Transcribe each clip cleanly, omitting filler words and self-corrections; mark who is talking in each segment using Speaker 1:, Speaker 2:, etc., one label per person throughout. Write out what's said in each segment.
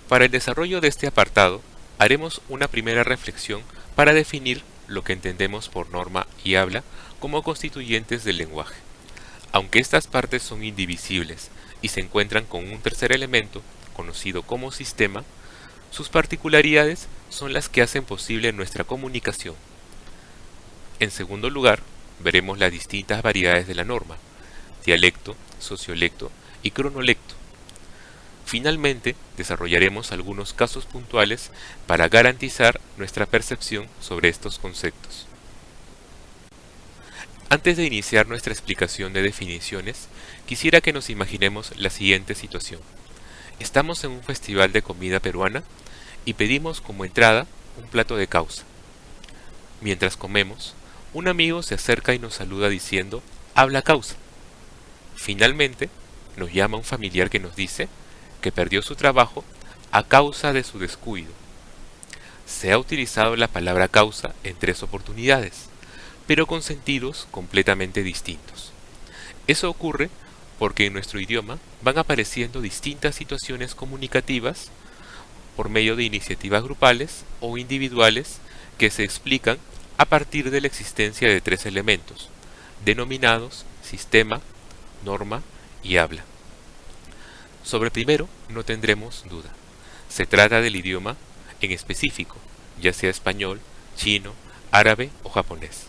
Speaker 1: Para el desarrollo de este apartado, haremos una primera reflexión para definir lo que entendemos por norma y habla como constituyentes del lenguaje. Aunque estas partes son indivisibles y se encuentran con un tercer elemento, conocido como sistema, sus particularidades son las que hacen posible nuestra comunicación. En segundo lugar, veremos las distintas variedades de la norma: dialecto, sociolecto y cronolecto. Finalmente, desarrollaremos algunos casos puntuales para garantizar nuestra percepción sobre estos conceptos. Antes de iniciar nuestra explicación de definiciones, quisiera que nos imaginemos la siguiente situación. Estamos en un festival de comida peruana y pedimos como entrada un plato de causa. Mientras comemos, un amigo se acerca y nos saluda diciendo: "Habla causa". Finalmente, nos llama un familiar que nos dice que perdió su trabajo a causa de su descuido. Se ha utilizado la palabra causa en 3 oportunidades, pero con sentidos completamente distintos. Eso ocurre porque en nuestro idioma van apareciendo distintas situaciones comunicativas por medio de iniciativas grupales o individuales que se explican a partir de la existencia de 3 elementos, denominados sistema, norma y habla. Sobre el primero no tendremos duda. Se trata del idioma en específico, ya sea español, chino, árabe o japonés.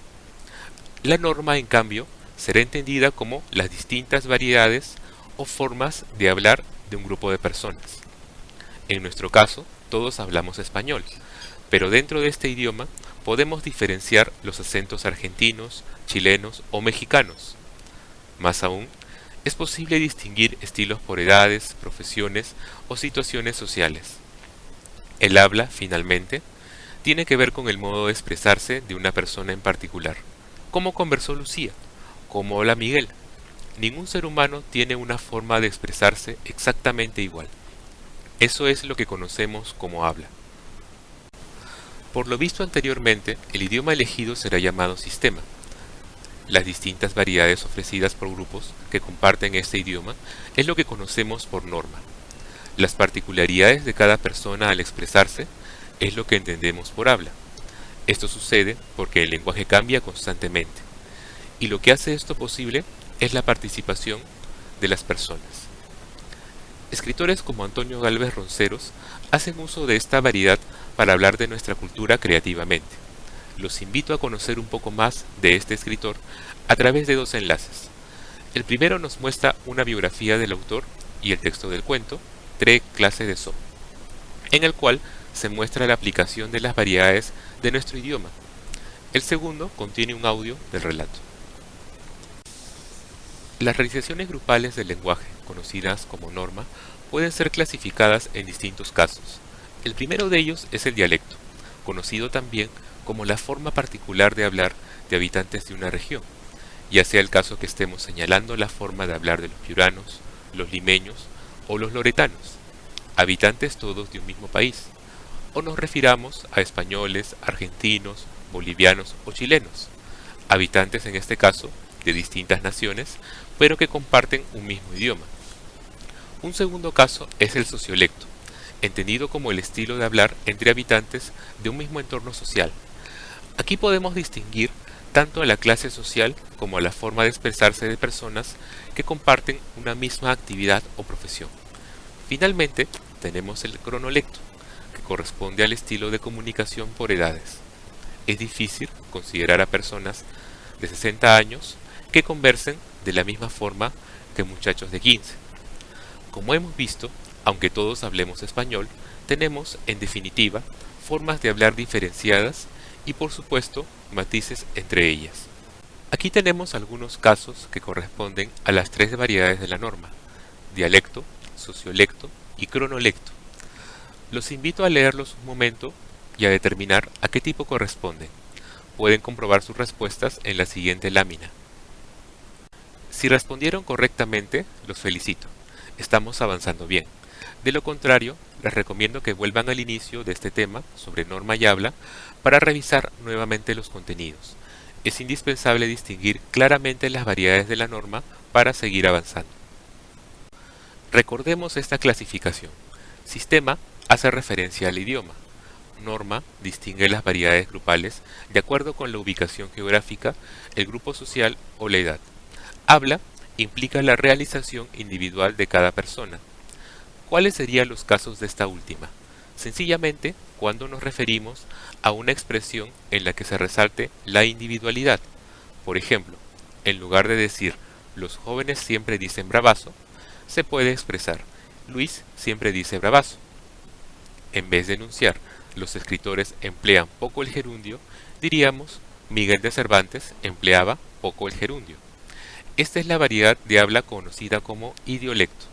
Speaker 1: La norma, en cambio, será entendida como las distintas variedades o formas de hablar de un grupo de personas. En nuestro caso, todos hablamos español, pero dentro de este idioma podemos diferenciar los acentos argentinos, chilenos o mexicanos. Más aún, es posible distinguir estilos por edades, profesiones o situaciones sociales. El habla, finalmente, tiene que ver con el modo de expresarse de una persona en particular. ¿Cómo conversó Lucía? ¿Cómo habla Miguel? Ningún ser humano tiene una forma de expresarse exactamente igual. Eso es lo que conocemos como habla. Por lo visto anteriormente, el idioma elegido será llamado sistema. Las distintas variedades ofrecidas por grupos que comparten este idioma es lo que conocemos por norma. Las particularidades de cada persona al expresarse es lo que entendemos por habla. Esto sucede porque el lenguaje cambia constantemente, y lo que hace esto posible es la participación de las personas. Escritores como Antonio Gálvez Ronceros hacen uso de esta variedad para hablar de nuestra cultura creativamente. Los invito a conocer un poco más de este escritor a través de 2 enlaces. El primero nos muestra una biografía del autor y el texto del cuento, Tres clases de so, en el cual se muestra la aplicación de las variedades de nuestro idioma. El segundo contiene un audio del relato. Las realizaciones grupales del lenguaje, conocidas como norma, pueden ser clasificadas en distintos casos. El primero de ellos es el dialecto, conocido también como la forma particular de hablar de habitantes de una región, ya sea el caso que estemos señalando la forma de hablar de los piuranos, los limeños o los loretanos, habitantes todos de un mismo país, o nos refiramos a españoles, argentinos, bolivianos o chilenos, habitantes en este caso de distintas naciones, pero que comparten un mismo idioma. Un segundo caso es el sociolecto, entendido como el estilo de hablar entre habitantes de un mismo entorno social. Aquí podemos distinguir tanto a la clase social como a la forma de expresarse de personas que comparten una misma actividad o profesión. Finalmente, tenemos el cronolecto, que corresponde al estilo de comunicación por edades. Es difícil considerar a personas de 60 años que conversen de la misma forma que muchachos de 15. Como hemos visto, aunque todos hablemos español, tenemos, en definitiva, formas de hablar diferenciadas y, por supuesto, matices entre ellas. Aquí tenemos algunos casos que corresponden a las 3 variedades de la norma: dialecto, sociolecto y cronolecto. Los invito a leerlos un momento y a determinar a qué tipo corresponden. Pueden comprobar sus respuestas en la siguiente lámina. Si respondieron correctamente, los felicito. Estamos avanzando bien. De lo contrario, les recomiendo que vuelvan al inicio de este tema sobre norma y habla para revisar nuevamente los contenidos. Es indispensable distinguir claramente las variedades de la norma para seguir avanzando. Recordemos esta clasificación. Sistema hace referencia al idioma. Norma distingue las variedades grupales de acuerdo con la ubicación geográfica, el grupo social o la edad. Habla implica la realización individual de cada persona. ¿Cuáles serían los casos de esta última? Sencillamente, cuando nos referimos a una expresión en la que se resalte la individualidad. Por ejemplo, en lugar de decir los jóvenes siempre dicen bravazo, se puede expresar Luis siempre dice bravazo. En vez de enunciar los escritores emplean poco el gerundio, diríamos Miguel de Cervantes empleaba poco el gerundio. Esta es la variedad de habla conocida como idiolecto.